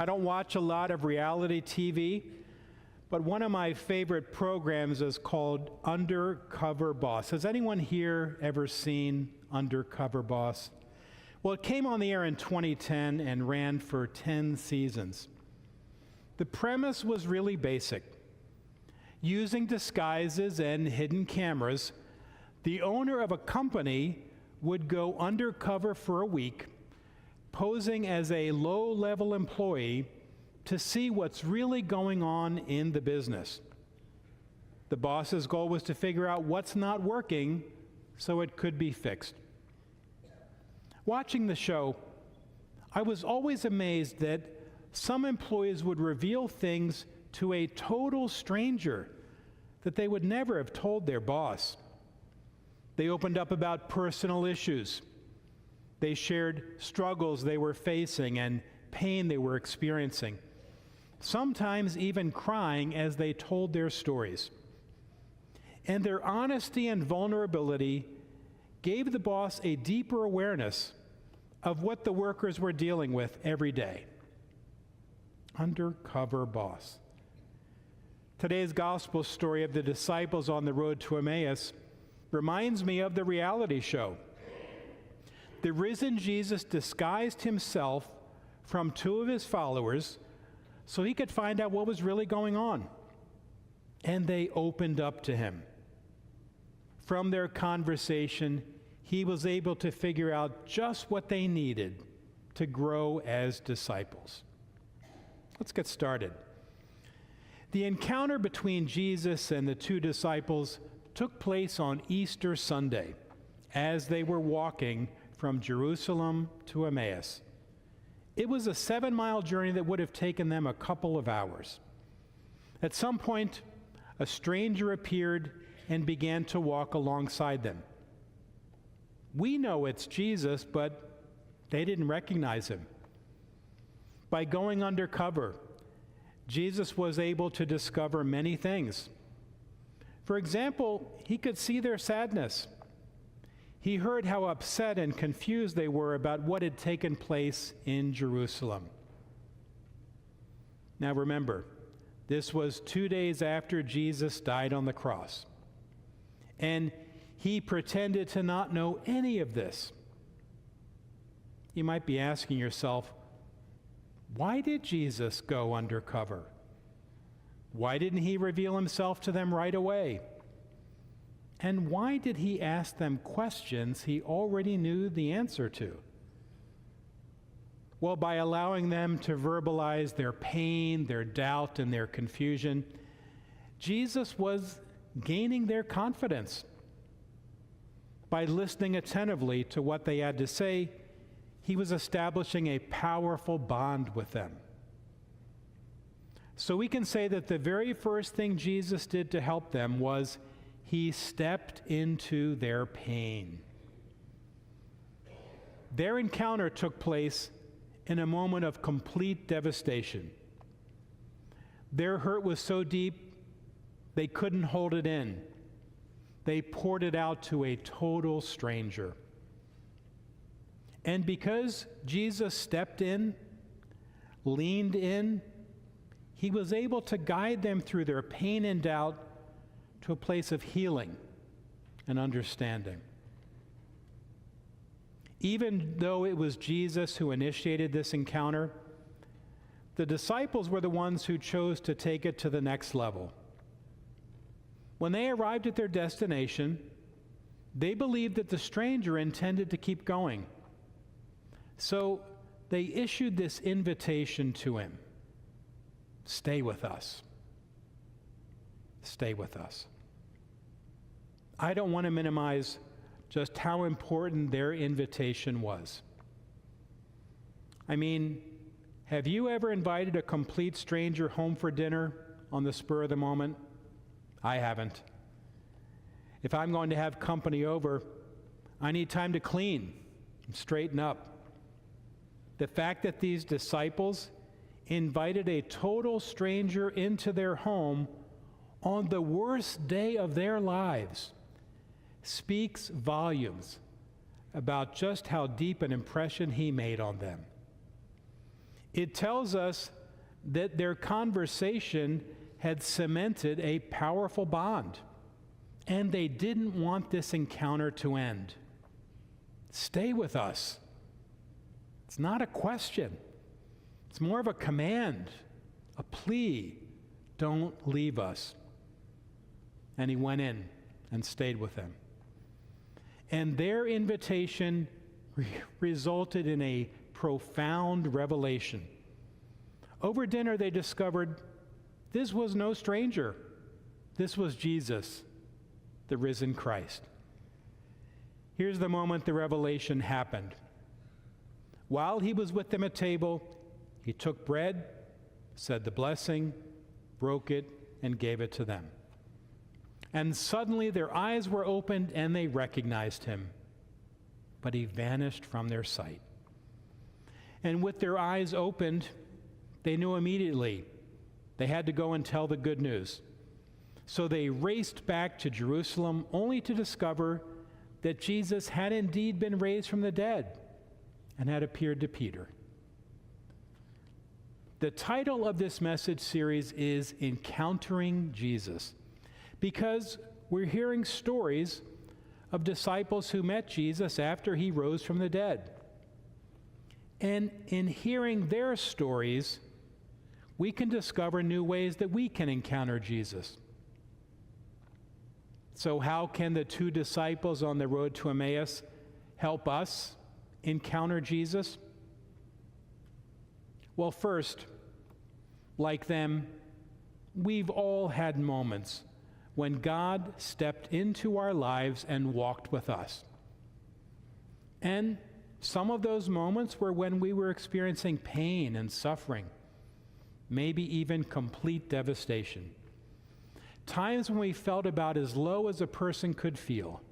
I don't watch a lot of reality TV, but one of my favorite programs is called Undercover Boss. Has anyone here ever seen Undercover Boss? Well, it came on the air in 2010 and ran for 10 seasons. The premise was really basic. Using disguises and hidden cameras, the owner of a company would go undercover for a week, posing as a low-level employee to see what's really going on in the business. The boss's goal was to figure out what's not working so it could be fixed. Watching the show, I was always amazed that some employees would reveal things to a total stranger that they would never have told their boss. They opened up about personal issues. They shared struggles they were facing and pain they were experiencing, sometimes even crying as they told their stories. And their honesty and vulnerability gave the boss a deeper awareness of what the workers were dealing with every day. Undercover Boss. Today's gospel story of the disciples on the road to Emmaus reminds me of the reality show. The risen Jesus disguised himself from two of his followers so he could find out what was really going on. And they opened up to him. From their conversation, he was able to figure out just what they needed to grow as disciples. Let's get started. The encounter between Jesus and the two disciples took place on Easter Sunday as they were walking from Jerusalem to Emmaus. It was a 7-mile journey that would have taken them a couple of hours. At some point, a stranger appeared and began to walk alongside them. We know it's Jesus, but they didn't recognize him. By going undercover, Jesus was able to discover many things. For example, he could see their sadness. He heard how upset and confused they were about what had taken place in Jerusalem. Now remember, this was 2 days after Jesus died on the cross. And he pretended to not know any of this. You might be asking yourself, why did Jesus go undercover? Why didn't he reveal himself to them right away? And why did he ask them questions he already knew the answer to? Well, by allowing them to verbalize their pain, their doubt, and their confusion, Jesus was gaining their confidence. By listening attentively to what they had to say, he was establishing a powerful bond with them. So we can say that the very first thing Jesus did to help them was he stepped into their pain. Their encounter took place in a moment of complete devastation. Their hurt was so deep, they couldn't hold it in. They poured it out to a total stranger. And because Jesus stepped in, leaned in, he was able to guide them through their pain and doubt to a place of healing and understanding. Even though it was Jesus who initiated this encounter, the disciples were the ones who chose to take it to the next level. When they arrived at their destination, they believed that the stranger intended to keep going. So they issued this invitation to him. Stay with us. Stay with us. I don't want to minimize just how important their invitation was. I mean, have you ever invited a complete stranger home for dinner on the spur of the moment? I haven't. If I'm going to have company over, I need time to clean and straighten up. The fact that these disciples invited a total stranger into their home on the worst day of their lives speaks volumes about just how deep an impression he made on them. It tells us that their conversation had cemented a powerful bond, and they didn't want this encounter to end. Stay with us. It's not a question. It's more of a command, a plea. Don't leave us. And he went in and stayed with them. And their invitation resulted in a profound revelation. Over dinner, they discovered this was no stranger. This was Jesus, the risen Christ. Here's the moment the revelation happened. While he was with them at table, he took bread, said the blessing, broke it, and gave it to them. And suddenly their eyes were opened and they recognized him. But he vanished from their sight. And with their eyes opened, they knew immediately they had to go and tell the good news. So they raced back to Jerusalem only to discover that Jesus had indeed been raised from the dead and had appeared to Peter. The title of this message series is Encountering Jesus, because we're hearing stories of disciples who met Jesus after he rose from the dead. And in hearing their stories, we can discover new ways that we can encounter Jesus. So how can the two disciples on the road to Emmaus help us encounter Jesus? Well, first, like them, we've all had moments when God stepped into our lives and walked with us. And some of those moments were when we were experiencing pain and suffering, maybe even complete devastation. Times when we felt about as low as a person could feel.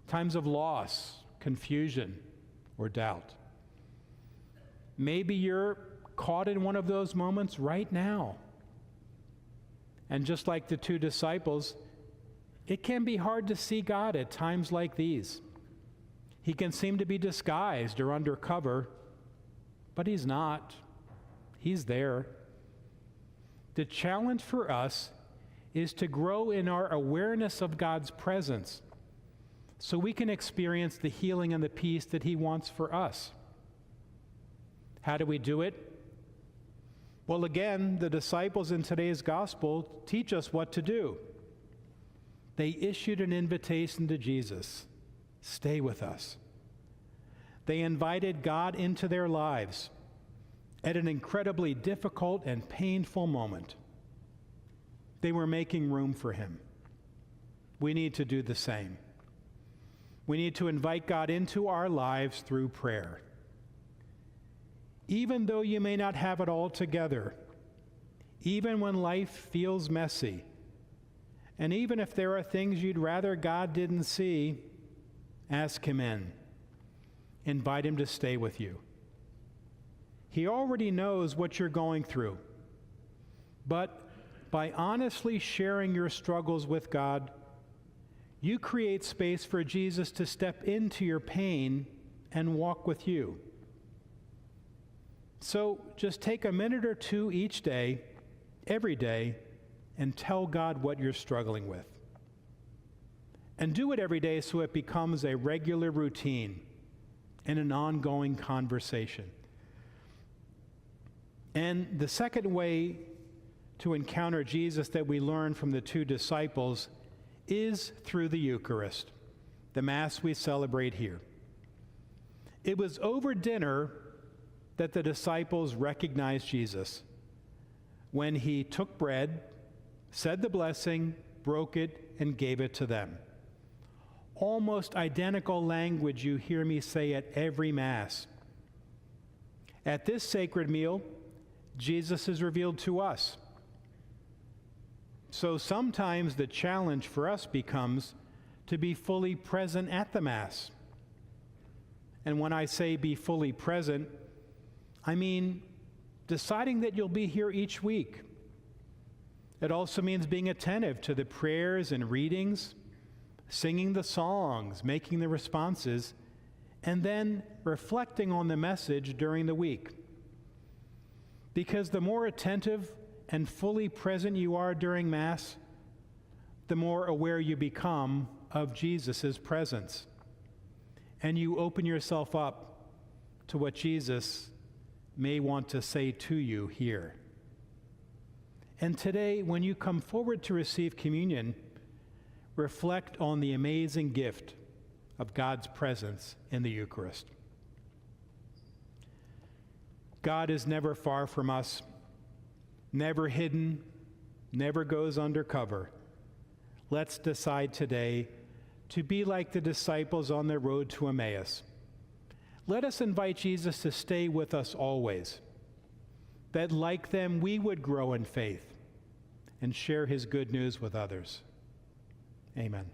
Times of loss, confusion, or doubt. Maybe you're caught in one of those moments right now. And just like the two disciples, it can be hard to see God at times like these. He can seem to be disguised or undercover, but he's not. He's there. The challenge for us is to grow in our awareness of God's presence so we can experience the healing and the peace that he wants for us. How do we do it? Well, again, the disciples in today's gospel teach us what to do. They issued an invitation to Jesus. Stay with us. They invited God into their lives at an incredibly difficult and painful moment. They were making room for him. We need to do the same. We need to invite God into our lives through prayer. Even though you may not have it all together, even when life feels messy, and even if there are things you'd rather God didn't see, ask him in. Invite him to stay with you. He already knows what you're going through, but by honestly sharing your struggles with God, you create space for Jesus to step into your pain and walk with you. So just take a minute or two each day, every day, and tell God what you're struggling with. And do it every day so it becomes a regular routine and an ongoing conversation. And the second way to encounter Jesus that we learn from the two disciples is through the Eucharist, the Mass we celebrate here. It was over dinner that the disciples recognized Jesus when he took bread, said the blessing, broke it, and gave it to them. Almost identical language you hear me say at every Mass. At this sacred meal, Jesus is revealed to us. So sometimes the challenge for us becomes to be fully present at the Mass. And when I say be fully present, I mean deciding that you'll be here each week. It also means being attentive to the prayers and readings, singing the songs, making the responses, and then reflecting on the message during the week. Because the more attentive and fully present you are during Mass, the more aware you become of Jesus' presence. And you open yourself up to what Jesus may want to say to you here. And today, when you come forward to receive communion, reflect on the amazing gift of God's presence in the Eucharist. God is never far from us, never hidden, never goes undercover. Let's decide today to be like the disciples on their road to Emmaus. Let us invite Jesus to stay with us always, that like them we would grow in faith and share his good news with others. Amen.